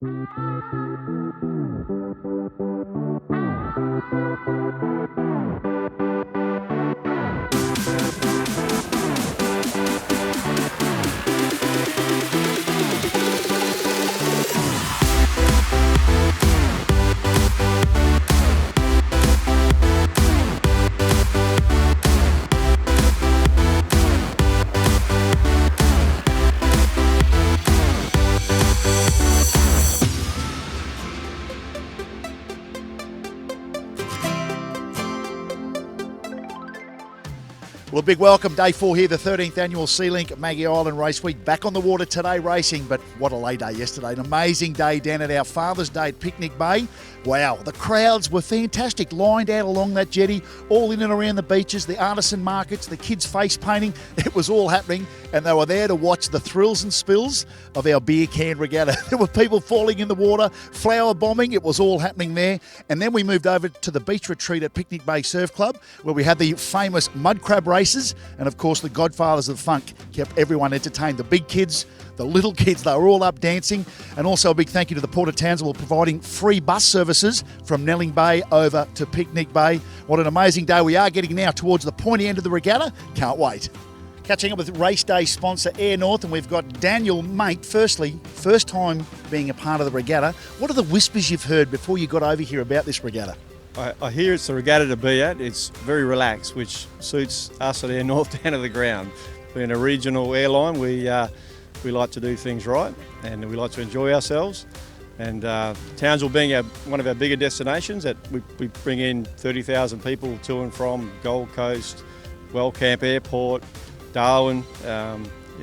Well, a big welcome, day 4 here, the 13th annual SeaLink Maggie Island Race Week. Back on the water today racing, but what a lay day yesterday. An amazing day down at our Father's Day at Picnic Bay. Wow, the crowds were fantastic, lined out along that jetty, all in and around the beaches, the artisan markets, the kids face painting. It was all happening, and they were there to watch the thrills and spills of our beer can regatta. There were people falling in the water, flower bombing. It was all happening there. And then we moved over to the beach retreat at Picnic Bay Surf Club, where we had the famous mud crab races. And of course, the godfathers of funk kept everyone entertained. The big kids, the little kids, they were all up dancing. And also a big thank you to the Port of Townsville providing free bus services from Nelling Bay over to Picnic Bay. What an amazing day. We are getting now towards the pointy end of the regatta. Can't wait. Catching up with race day sponsor Airnorth, and we've got Daniel. Mate, firstly, first time being a part of the regatta. What are the whispers you've heard before you got over here about this regatta? I hear it's a regatta to be at. It's very relaxed, which suits us at Airnorth down to the ground. Being a regional airline, we like to do things right, and we like to enjoy ourselves. And Townsville being one of our bigger destinations, that we bring in 30,000 people to and from Gold Coast, Wellcamp Airport, Darwin.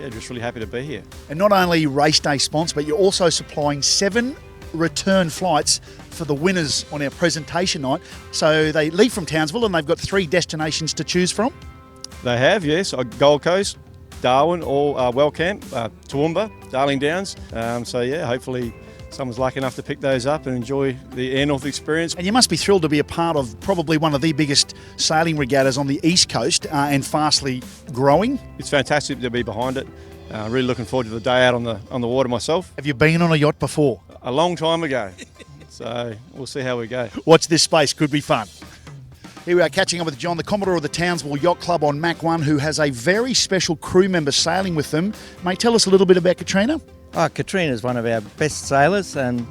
Just really happy to be here. And not only race day sponsor, but you're also supplying 7 return flights for the winners on our presentation night. So they leave from Townsville and they've got 3 destinations to choose from. They have, yes. Gold Coast, Darwin, or Wellcamp, Toowoomba, Darling Downs. Hopefully someone's lucky enough to pick those up and enjoy the Airnorth experience. And you must be thrilled to be a part of probably one of the biggest sailing regattas on the East Coast and fastly growing. It's fantastic to be behind it. Really looking forward to the day out on the water myself. Have you been on a yacht before? A long time ago. So we'll see how we go. Watch this space, could be fun. Here we are catching up with John, the Commodore of the Townsville Yacht Club on Mach 1, who has a very special crew member sailing with them. Mate, tell us a little bit about Katrina. Katrina is one of our best sailors, and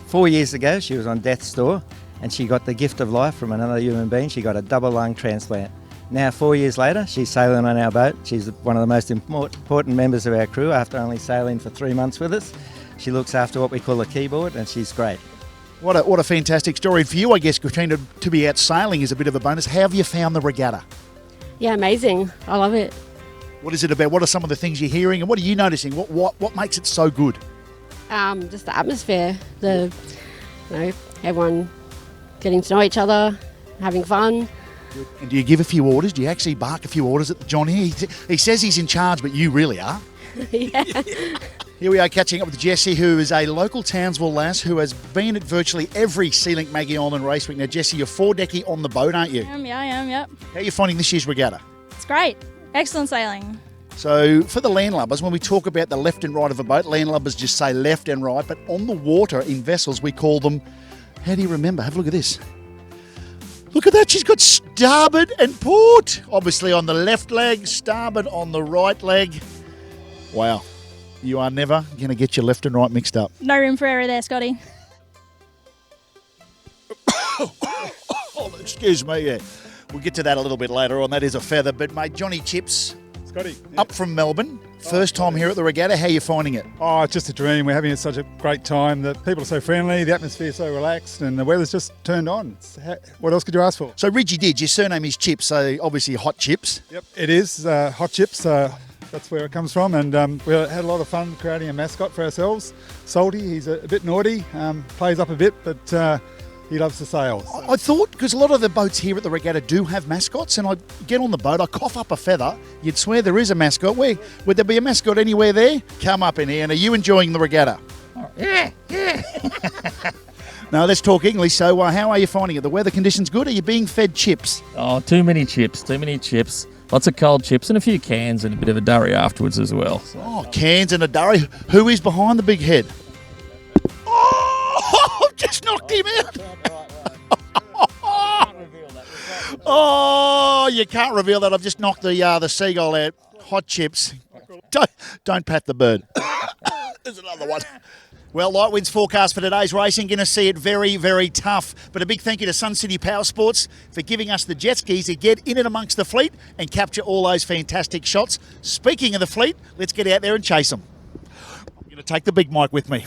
4 years ago she was on death's door and she got the gift of life from another human being. She got a double lung transplant. Now 4 years later she's sailing on our boat. She's one of the most important members of our crew after only sailing for 3 months with us. She looks after what we call a keyboard, and she's great. What a fantastic story for you, I guess, Katrina. To be out sailing is a bit of a bonus. How have you found the regatta? Yeah, amazing. I love it. What is it about? What are some of the things you're hearing, and what are you noticing? What makes it so good? Just the atmosphere, everyone getting to know each other, having fun. Good. And do you give a few orders? Do you actually bark a few orders at John here? He says he's in charge, but you really are. Yeah. Here we are catching up with Jessie, who is a local Townsville lass who has been at virtually every SeaLink Maggie Island Race Week. Now, Jessie, you're 4-decky on the boat, aren't you? I am, yep. How are you finding this year's regatta? It's great. Excellent sailing. So, for the landlubbers, when we talk about the left and right of a boat, landlubbers just say left and right, but on the water in vessels, we call them, how do you remember? Have a look at this. Look at that, she's got starboard and port. Obviously on the left leg, starboard on the right leg. Wow. You are never going to get your left and right mixed up. No room for error there, Scotty. Excuse me, yeah. We'll get to that a little bit later on. That is a feather. But, mate, Johnny Chips, Scotty, yeah. Up from Melbourne. First time here at the regatta. How are you finding it? Oh, it's just a dream. We're having such a great time. The people are so friendly, the atmosphere is so relaxed, and the weather's just turned on. What else could you ask for? So, Reggie Didge, your surname is Chips, so obviously hot chips. Yep, it is. Hot chips. That's where it comes from, and we had a lot of fun creating a mascot for ourselves. Salty, he's a bit naughty, plays up a bit, but he loves to sail. So. I thought, because a lot of the boats here at the regatta do have mascots, and I get on the boat, I cough up a feather, you'd swear there is a mascot. Would there be a mascot anywhere there? Come up in here, and are you enjoying the regatta? Oh, yeah. No, let's talk English. So how are you finding it? The weather conditions good? Are you being fed chips? Oh, too many chips. Lots of cold chips and a few cans and a bit of a durry afterwards as well. So. Oh, cans and a durry. Who is behind the big head? just knocked him out. Oh, you can't reveal that. I've just knocked the seagull out. Hot chips. Don't pat the bird. There's another one. Well, light winds forecast for today's racing. Going to see it very, very tough. But a big thank you to Sun City Power Sports for giving us the jet skis to get in and amongst the fleet and capture all those fantastic shots. Speaking of the fleet, let's get out there and chase them. I'm going to take the big mic with me.